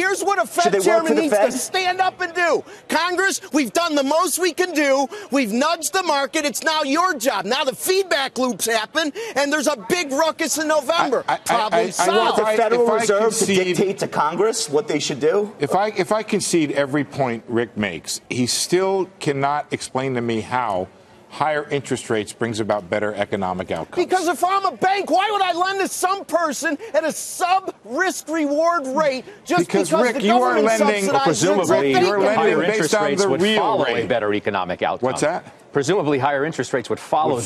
here's what a Fed chairman needs to stand up and do. Congress, we've done the most we can do. We've nudged the market. It's now your job. Now the feedback loops happen, and there's a big ruckus in November. Problem solved. I want the Federal Reserve to dictate to Congress what they should do? If I concede every point Rick makes, he still cannot explain to me how higher interest rates brings about better economic outcomes. Because if I'm a bank, why would I lend to some person at a sub-risk reward rate just because Rick, the government subsidizes presumably higher interest rates would follow a better economic outcome. What's that? Presumably, higher interest rates would follow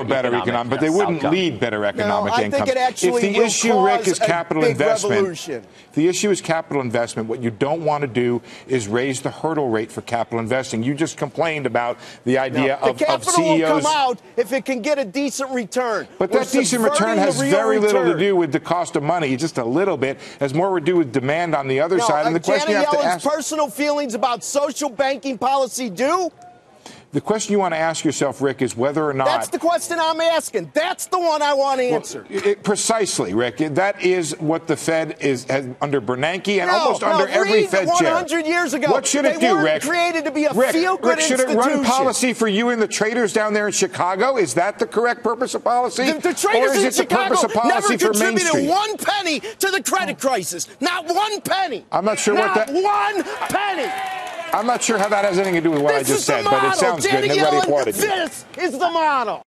better economic, but they wouldn't lead better economic I income. Think it actually if the issue, Rick, is capital investment, revolution. If the issue is capital investment, what you don't want to do is raise the hurdle rate for capital investing. You just complained about the idea of CEOs. The capital will come out if it can get a decent return. But that decent return has very little to do with the cost of money, just a little bit, has more to do with demand on the other side. And the question you have to ask, personal feelings about social banking policy do? The question you want to ask yourself, Rick, is whether or not... That's the question I'm asking. That's the one I want to answer. Precisely, Rick. That is what the Fed has under Bernanke and almost under every Fed chair. 100 years ago. What should it do, Rick? They weren't created to be a feel-good institution. Should it run policy for you and the traders down there in Chicago? Is that the correct purpose of policy? The traders in Chicago never contributed 1 penny to the credit crisis. Not 1 penny. I'm not sure what that... Not 1 penny. I'm not sure how that has anything to do with what I just said, but it sounds good and everybody applauded you. This is the model.